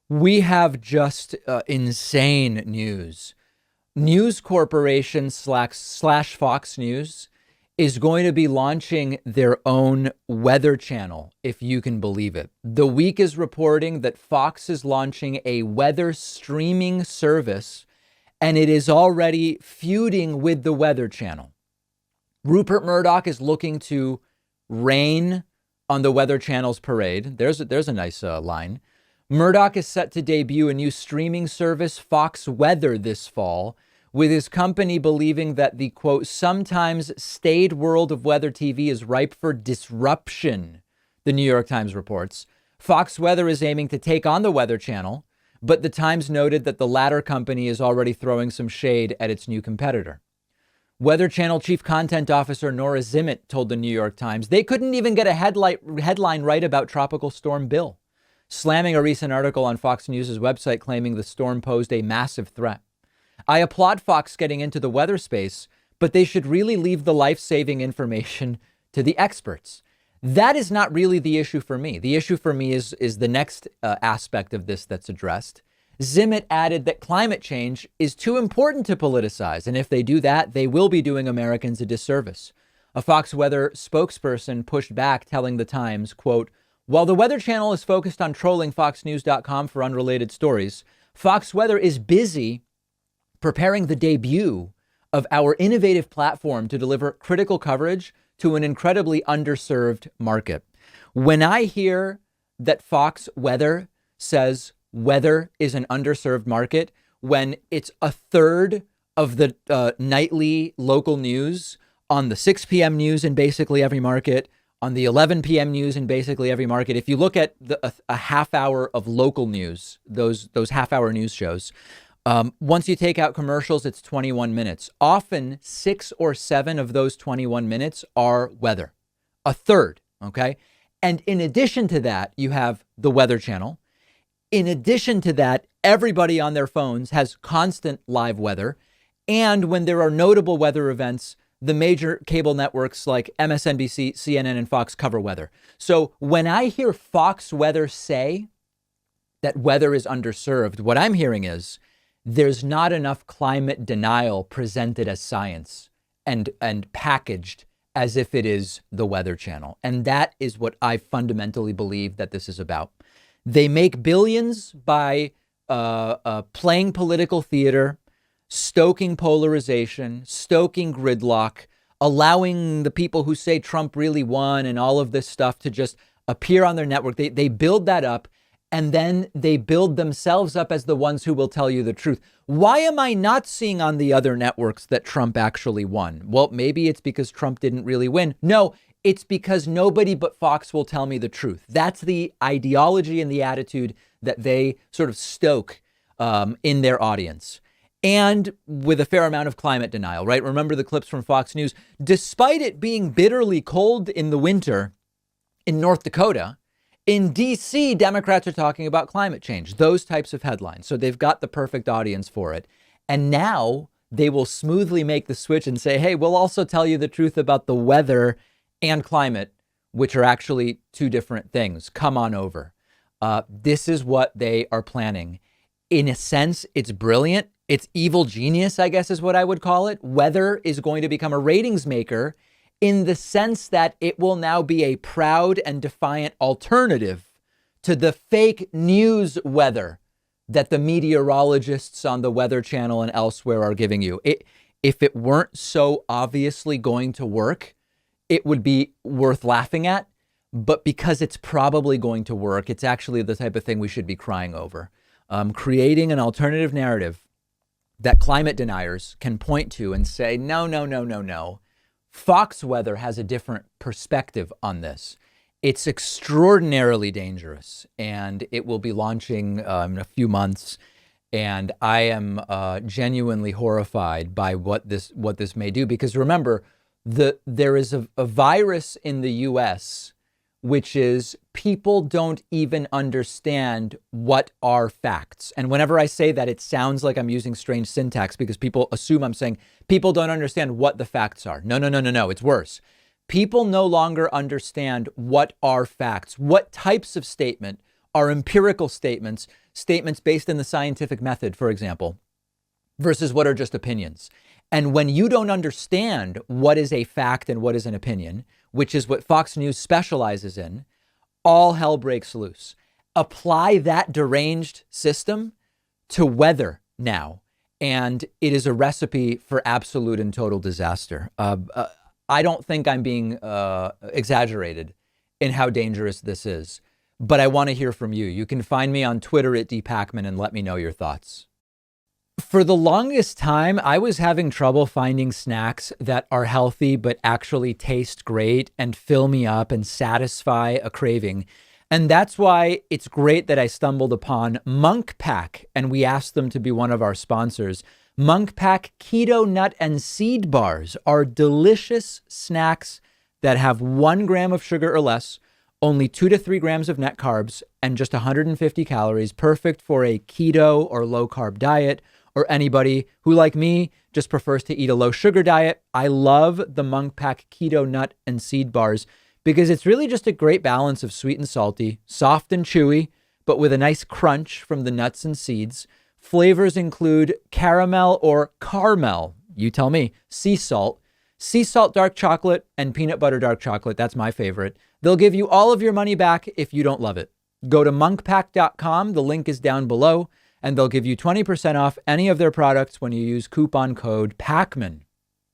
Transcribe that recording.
We have just insane news. News Corporation slash Fox News is going to be launching their own weather channel, if you can believe it. The Week is reporting that Fox is launching a weather streaming service, and it is already feuding with the Weather Channel. Rupert Murdoch is looking to rain on the Weather Channel's parade. There's a nice line. Murdoch is set to debut a new streaming service, Fox Weather, this fall, with his company believing that the, quote, sometimes staid world of weather TV is ripe for disruption, the New York Times reports. Fox Weather is aiming to take on the Weather Channel, but the Times noted that the latter company is already throwing some shade at its new competitor. Weather Channel Chief Content Officer Nora Zimmett told the New York Times they couldn't even get a headline right about Tropical Storm Bill, slamming a recent article on Fox News' website claiming the storm posed a massive threat. I applaud Fox getting into the weather space, but they should really leave the life-saving information to the experts. That is not really the issue for me. The issue for me is the next aspect of this that's addressed. Zimmett added that climate change is too important to politicize, and if they do that, they will be doing Americans a disservice. A Fox Weather spokesperson pushed back, telling the Times, quote, while the Weather Channel is focused on trolling foxnews.com for unrelated stories, Fox Weather is busy preparing the debut of our innovative platform to deliver critical coverage to an incredibly underserved market. When I hear that Fox Weather says weather is an underserved market, when it's a third of the nightly local news on the 6 p.m. news in basically every market, on the 11 p.m. news in basically every market. If you look at a half hour of local news, those half hour news shows, once you take out commercials, it's 21 minutes. Often 6 or 7 of those 21 minutes are weather, a third. OK, and in addition to that, you have the Weather Channel. In addition to that, everybody on their phones has constant live weather. And when there are notable weather events, the major cable networks like MSNBC, CNN, and Fox cover weather. So when I hear Fox Weather say that weather is underserved, what I'm hearing is there's not enough climate denial presented as science and packaged as if it is the Weather Channel. And that is what I fundamentally believe that this is about. They make billions by playing political theater, stoking polarization, stoking gridlock, allowing the people who say Trump really won and all of this stuff to just appear on their network. They build that up, and then they build themselves up as the ones who will tell you the truth. Why am I not seeing on the other networks that Trump actually won? Well, maybe it's because Trump didn't really win. No, it's because nobody but Fox will tell me the truth. That's the ideology and the attitude that they sort of stoke in their audience. And with a fair amount of climate denial, right? Remember the clips from Fox News. Despite it being bitterly cold in the winter in North Dakota, in D.C., Democrats are talking about climate change, those types of headlines. So they've got the perfect audience for it. And now they will smoothly make the switch and say, hey, we'll also tell you the truth about the weather and climate, which are actually two different things. Come on over. This is what they are planning. In a sense, it's brilliant. It's evil genius, I guess is what I would call it. Weather is going to become a ratings maker in the sense that it will now be a proud and defiant alternative to the fake news weather that the meteorologists on the Weather Channel and elsewhere are giving you. If it weren't so obviously going to work, it would be worth laughing at. But because it's probably going to work, it's actually the type of thing we should be crying over. Creating an alternative narrative that climate deniers can point to and say, no, no, no, no, no. Fox Weather has a different perspective on this. It's extraordinarily dangerous, and it will be launching in a few months. And I am genuinely horrified by what this may do, because remember, there is a virus in the U.S. which is people don't even understand what are facts. And whenever I say that, it sounds like I'm using strange syntax because people assume I'm saying people don't understand what the facts are. No, no, no, no, no. It's worse. People no longer understand what are facts. What types of statement are empirical statements, statements based in the scientific method, for example, versus what are just opinions. And when you don't understand what is a fact and what is an opinion, which is what Fox News specializes in, all hell breaks loose. Apply that deranged system to weather now, and it is a recipe for absolute and total disaster. I don't think I'm being exaggerated in how dangerous this is, but I want to hear from you. You can find me on Twitter at @dpakman and let me know your thoughts. For the longest time, I was having trouble finding snacks that are healthy but actually taste great and fill me up and satisfy a craving. And that's why it's great that I stumbled upon Monk Pack, and we asked them to be one of our sponsors. Monk Pack Keto Nut and Seed Bars are delicious snacks that have 1 gram of sugar or less, only 2 to 3 grams of net carbs, and just 150 calories, perfect for a keto or low carb diet, or anybody who, like me, just prefers to eat a low sugar diet. I love the Monk Pack Keto Nut and Seed Bars because it's really just a great balance of sweet and salty, soft and chewy, but with a nice crunch from the nuts and seeds. Flavors include caramel or caramel, you tell me, sea salt dark chocolate, and peanut butter dark chocolate. That's my favorite. They'll give you all of your money back if you don't love it. Go to monkpack.com. The link is down below, and they'll give you 20% off any of their products when you use coupon code PAKMAN.